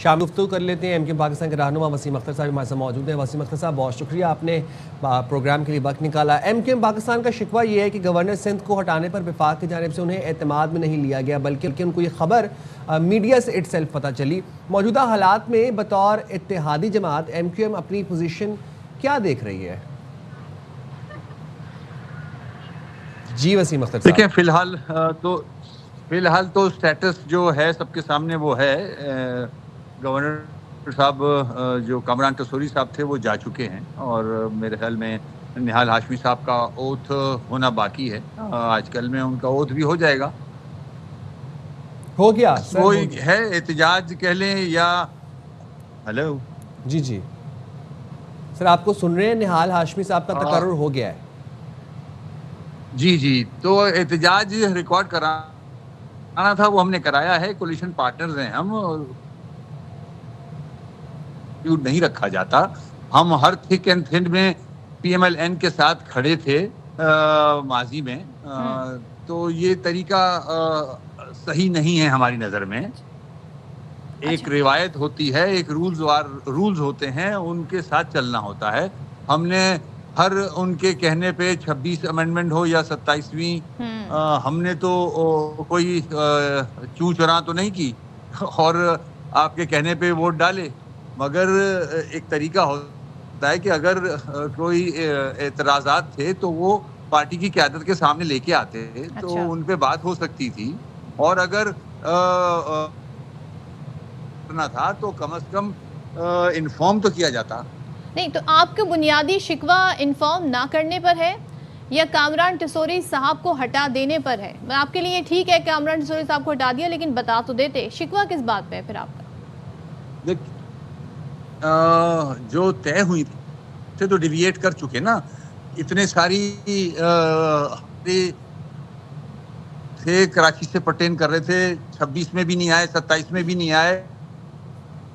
शामिल गुफ्तगू कर लेते हैं। एमक्यूएम पाकिस्तान के रहनुमा वसीम अख्तर साहब हमारे साथ मौजूद हैं। वसीम अख्तर साहब, बहुत शुक्रिया, आपने प्रोग्राम के लिए वक्त निकाला। एमक्यूएम पाकिस्तान का शिकवा ये है कि गवर्नर सिंध को हटाने पर वफाक की जानिब से उन्हें एतमाद में नहीं लिया गया, बल्कि उनको ये खबर मीडिया से इटसेल्फ पता चली। मौजूदा हालात में बतौर इत्तेहादी जमात एमक्यूएम अपनी पोजीशन क्या देख रही है? जी वसीम अख्तर साहब। देखिए, फिलहाल तो स्टेटस जो है सबके सामने वो है। गवर्नर साहब जो कामरान तसूरी साहब थे वो जा चुके हैं और मेरे ख्याल में निहाल हाशमी साहब का ओथ होना बाकी है। आजकल में उनका ओथ भी हो जाएगा, हो गया सर, वो है एहतजाज कह लें या हेलो जी जी सर, आपको सुन रहे हैं। निहाल हाशमी साहब का तकर्रुर हो गया है। जी, तो एहतजाज रिकॉर्ड कराना था, वो हमने कराया है। कोलिशन पार्टनर्स हैं हम, नहीं रखा जाता। हम हर थिक एंड थिन में पीएमएलएन के साथ खड़े थे माजी में। तो ये तरीका सही नहीं है हमारी नज़र में। एक रिवायत होती है, एक रूल्स होते हैं, उनके साथ चलना होता है। हमने हर उनके कहने पे 26 अमेंडमेंट हो या 27वीं, हमने तो कोई चू चुरा तो नहीं की और आपके कहने पे वोट डाले। मगर एक तरीका होता है कि अगर कोई एतराज़ात थे तो वो पार्टी की क़यादत के सामने लेके आते तो उन पे बात हो सकती थी। और अगर करना था तो कम से कम इन्फॉर्म तो किया जाता। नहीं, तो आपका बुनियादी शिकवा इन्फॉर्म ना करने पर है या कामरान तसूरी साहब को हटा देने पर है? आपके लिए ठीक है कामरान तसूरी साहब को हटा दिया, लेकिन बता तो देते। शिकवा किस बात पे है फिर आपका? जो तय हुई थे तो डिविएट कर चुके ना। इतने सारी थे कराची से पर्टेन कर रहे थे, 26 में भी नहीं आए, 27 में भी नहीं आए।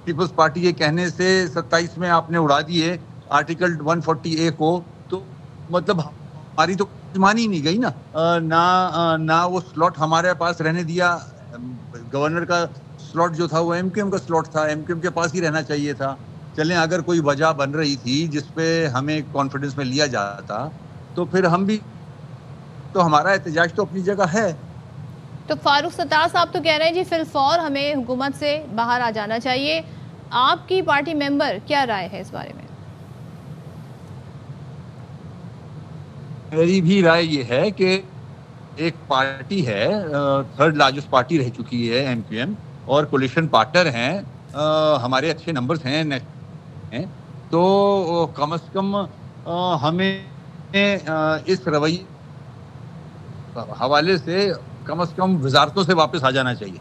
पीपल्स पार्टी के कहने से 27 में आपने उड़ा दिए आर्टिकल 140A को, तो मतलब हमारी तो मानी नहीं गई ना। ना वो स्लॉट हमारे पास रहने दिया। गवर्नर का स्लॉट जो था वो एमक्यूएम का स्लॉट था, एमक्यूएम के पास ही रहना चाहिए था। चलें, अगर कोई वजह बन रही थी जिसपे हमें कॉन्फिडेंस में लिया जाता तो फिर हम भी, तो हमारा एहतजाज तो अपनी जगह है। तो फारूक सत्तार साहब तो कह रहे हैं जी फिलफौर हमें हुकूमत से बाहर आ जाना चाहिए। आपकी पार्टी मेंबर क्या राय है इस बारे में? मेरी भी राय ये है कि एक पार्टी है, थर्ड लार्जेस्ट पार्टी रह चुकी है एमक्यूएम, और कोलिशन पार्टनर हैं, हमारे अच्छे नंबर्स हैं, तो कम से कम हमें इस रवैये हवाले से कम वजारतों से वापस आ जाना चाहिए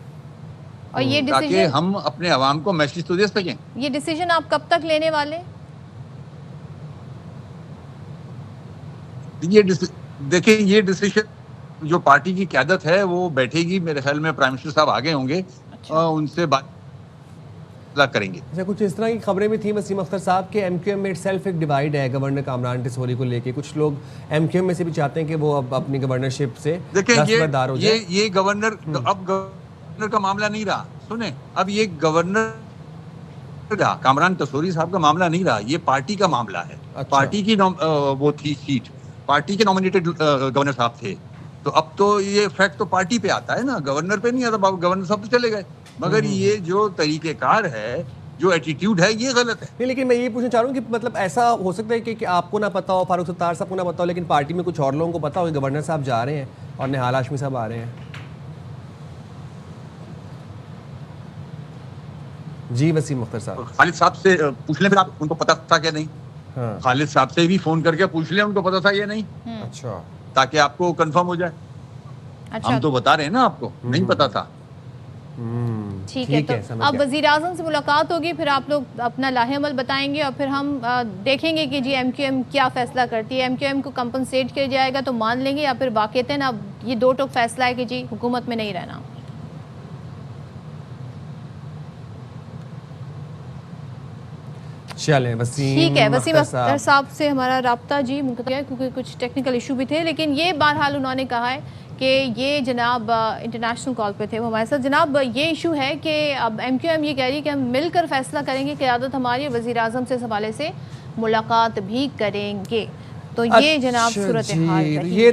और ये ताकि हम अपने अवाम को मैसेज तो दे सकें। ये डिसीजन आप कब तक लेने वाले? देखिए, ये डिसीजन जो पार्टी की क़यादत है वो बैठेगी, मेरे ख्याल में प्राइम मिनिस्टर साहब आगे होंगे, उनसे बात करेंगे। अच्छा, कुछ इस तरह की खबरें भी थी वसीम अख्तर साहब के एमक्यूएम में इटसेल्फ एक डिवाइड है गवर्नर कामरान तसूरी को लेके। कुछ लोग एमक्यूएम में से भी चाहते हैं कि वो अब अपनी गवर्नरशिप से दस्तबरदार हो जाए। ये गवर्नर अब गवर्नर का मामला नहीं रहा। सुने, अब ये गवर्नर का कामरान तसूरी साहब का मामला नहीं रहा, ये पार्टी का मामला है। पार्टी की वो थी सीट, पार्टी के नॉमिनेटेड गवर्नर साहब थे, तो अब तो ये फैक्ट तो पार्टी पे आता है ना, गवर्नर पे नहीं आता। गवर्नर साहब तो चले गए, मगर ये जो तरीकेकार है, जो एटीट्यूड है, ये गलत है। नहीं, लेकिन मैं ये पूछना चाह रहा हूँ कि मतलब ऐसा हो सकता है कि आपको ना पता हो, फारूक सत्तार साहब को ना पता हो, लेकिन पार्टी में कुछ और लोगों को पता हो कि गवर्नर साहब जा रहे हैं और निहाल हाशमी साहब आ रहे हैं। जी वसीम अख्तर साहब, खालिद साहब से पूछ लें फिर, आप उनको पता था क्या नहीं? हाँ। खालिद साहब से भी फोन करके पूछ लें उनको पता था या नहीं, अच्छा, ताकि आपको कंफर्म हो जाए। अच्छा, हम तो बता रहे हैं ना आपको, नहीं पता था। ठीक है। तो अब वज़ीर आज़म से मुलाकात होगी, फिर आप लोग अपना लाहेअमल बताएंगे और फिर हम देखेंगे कि जी एमक्यूएम क्या फैसला करती है। एमक्यूएम को कंपनसेट किया जाएगा तो मान लेंगे, या फिर वाक़ईतन अब ये दो टोक फैसला है कि जी हुकूमत में नहीं रहना। चलें वसीम, ठीक है। वसीम अख्तर साहब से हमारा राब्ता जी मुकत्ता है क्योंकि कुछ टेक्निकल इशू भी थे, लेकिन ये बहरहाल उन्होंने कहा है कि ये जनाब इंटरनेशनल कॉल पे थे वो हमारे साथ। जनाब ये इशू है कि अब MQM ये कह रही है कि हम मिलकर फैसला करेंगे, क़यादत हमारी, वज़ीर आज़म से इस हवाले से मुलाकात भी करेंगे। तो ये जनाब सूरत हाल रही है।